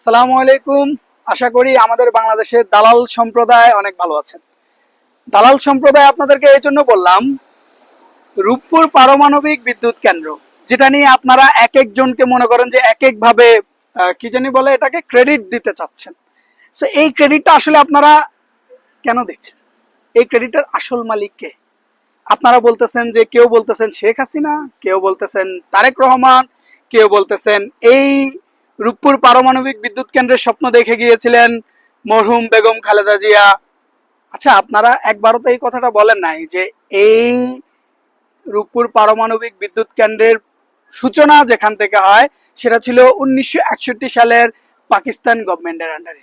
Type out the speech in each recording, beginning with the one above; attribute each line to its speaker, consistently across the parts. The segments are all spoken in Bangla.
Speaker 1: আসসালামু আলাইকুম। আশা করি আমাদের বাংলাদেশের দালাল সম্প্রদায় অনেক ভালো আছেন। দালাল সম্প্রদায় আপনাদেরকে এই জন্য বললাম, রূপপুর পারমাণবিক বিদ্যুৎ কেন্দ্র, যেটা নিয়ে আপনারা এক একজনকে মনে করেন যে এক এক ভাবে কি জানি বলে এটাকে ক্রেডিট দিতে চাচ্ছেন। সো এই ক্রেডিটটা আসলে আপনারা কেন দিচ্ছেন? এই ক্রেডিটের আসল মালিক কে? আপনারা বলতেছেন যে, কেউ বলতেছেন শেখ হাসিনা, কেউ বলতেছেন তারেক রহমান, কেউ বলতেছেন এই রূপপুর পারমাণবিক বিদ্যুৎ কেন্দ্রের স্বপ্ন দেখে গিয়েছিলেন মরহুম বেগম খালেদা জিয়া। আচ্ছা, আপনারা একবারও তো এই কথাটা বলেন নাই যে এই রূপপুর পারমাণবিক বিদ্যুৎ কেন্দ্রের সূচনা যেখান থেকে হয় সেটা ছিল 1961 সালের পাকিস্তান গভর্নমেন্টের আন্ডারে।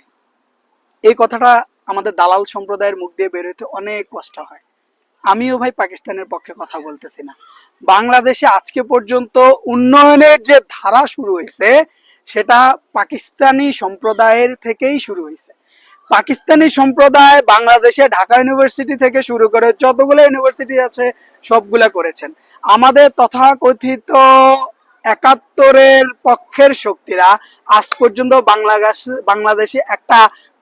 Speaker 1: এই কথাটা আমাদের দালাল সম্প্রদায়ের মুখ দিয়ে বের হইতে অনেক কষ্ট হয়। আমিও ভাই পাকিস্তানের পক্ষে কথা বলতেছি না। বাংলাদেশে আজকে পর্যন্ত উন্নয়নের যে ধারা শুরু হয়েছে সেটা পাকিস্তানি সম্প্রদায়ের থেকেই শুরু হয়েছে। পাকিস্তানি সম্প্রদায় বাংলাদেশে ঢাকা ইউনিভার্সিটি থেকে শুরু করে যতগুলো ইউনিভার্সিটি আছে সবগুলা করেছেন। আমাদের তথাকথিত একাত্তরের পক্ষের শক্তিরা আজ পর্যন্ত বাংলাদেশে একটা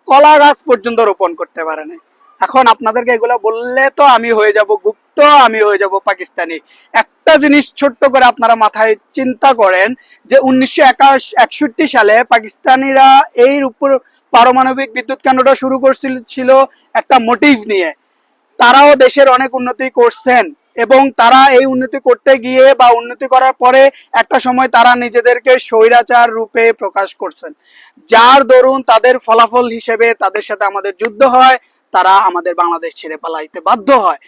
Speaker 1: কলা গাছ পর্যন্ত রোপণ করতে পারেনি। এখন আপনাদেরকে এগুলো বললে তো আমি হয়ে যাব গুপ্ত, আমি হয়ে যাব পাকিস্তানি। একটা জিনিস ছোট্ট করে আপনারা মাথায় চিন্তা করেন যে 1961 সালে পাকিস্তানিরা এই উপর পারমাণবিক বিদ্যুৎ কেন্দ্রটা শুরু করছিল একটা মোটিভ নিয়ে। তারাও দেশের অনেক উন্নতি করছেন এবং তারা এই উন্নতি করতে গিয়ে বা উন্নতি করার পরে একটা সময় তারা নিজেদেরকে স্বৈরাচার রূপে প্রকাশ করছেন, যার দরুন তাদের ফলাফল হিসেবে তাদের সাথে আমাদের যুদ্ধ হয়, তারা আমাদের বাংলাদেশ ছেড়ে পালাইতে বাধ্য হয়।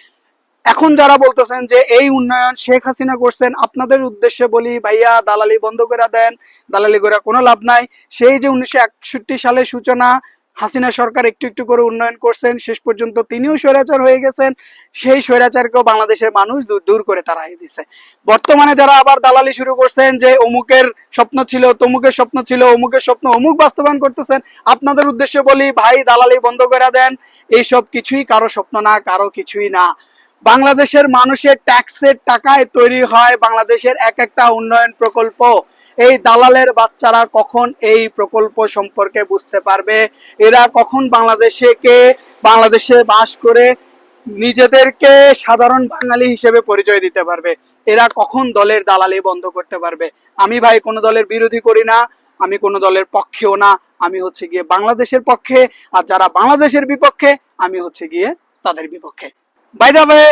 Speaker 1: এখন যারা বলতেছেন যে এই উন্নয়ন শেখ হাসিনা করছেন, আপনাদের উদ্দেশ্যে বলি ভাইয়া, দালালি বন্ধ করে দেন। দালালি করে কোনো লাভ নাই। সেই যে 1961 সালের সূচনা, হাসিনা সরকার একটু একটু করে উন্নয়ন করছেন, শেষ পর্যন্ত তিনিও স্বৈরাচার হয়ে গেছেন। সেই স্বৈরাচারকেও বাংলাদেশের মানুষ দূর করে তাড়াই দিছে। বর্তমানে যারা আবার দালালি শুরু করছেন যে অমুকের স্বপ্ন ছিল, তমুকের স্বপ্ন ছিল, অমুকের স্বপ্ন অমুক বাস্তবায়ন করতেছেন, আপনাদের উদ্দেশ্যে বলি ভাই, দালালি বন্ধ করে দেন। এইসব কিছুই কারো স্বপ্ন না, কারো কিছুই না। বাংলাদেশের মানুষের ট্যাক্সের টাকায় তৈরি হয় বাংলাদেশের এক একটা উন্নয়ন প্রকল্প। এই দালালের বাচ্চারা কখন এই প্রকল্প সম্পর্কে বুঝতে পারবে? এরা কখন বাংলাদেশে বাস করে নিজেদেরকে সাধারণ বাঙালি হিসেবে পরিচয় দিতে পারবে? এরা কখন দলের দালালি বন্ধ করতে পারবে? আমি ভাই কোনো দলের বিরোধী করি না, আমি কোনো দলের পক্ষেও না। আমি হচ্ছে গিয়ে বাংলাদেশের পক্ষে, আর যারা বাংলাদেশের বিপক্ষে আমি হচ্ছে গিয়ে তাদের বিপক্ষে। বাই দ্য ওয়ে,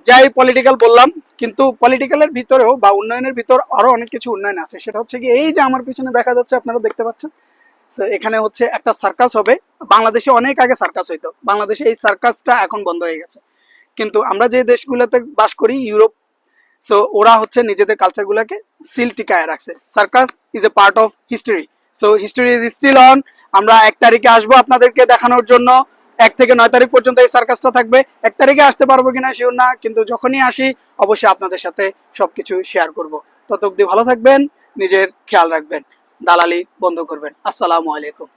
Speaker 1: যাই পলিটিক্যাল বললাম, কিন্তু পলিটিক্যালের ভিতরেও বা উন্নয়নের ভিতর আরো অনেক কিছু উন্নয়ন আছে। সেটা হচ্ছে কি, এই যে আমার পিছনে দেখা যাচ্ছে, আপনারা দেখতে পাচ্ছেন, এখানে হচ্ছে একটা সার্কাস হবে। বাংলাদেশে অনেক আগে সার্কাস হইতো, বাংলাদেশে এই সার্কাসটা এখন বন্ধ হয়ে গেছে। কিন্তু আমরা যে দেশগুলোতে বাস করি, ইউরোপ, সো ওরা হচ্ছে নিজেদের কালচার গুলাকে স্টিল টিকায় রাখছে। Circus is a part of history, so history is still on. আমরা 1 তারিখে আসবো আপনাদেরকে দেখানোর জন্য। 1 থেকে 9 তারিখ পর্যন্ত এই সার্কাসটা থাকবে। 1 তারিখে আসতে পারবো কিনা শিওর না, কিন্তু যখনই আসি অবশ্যই আপনাদের সাথে সবকিছু শেয়ার করব। তত অব্দি ভালো থাকবেন, নিজের খেয়াল রাখবেন, দালালি বন্ধ করবেন। আসসালামু আলাইকুম।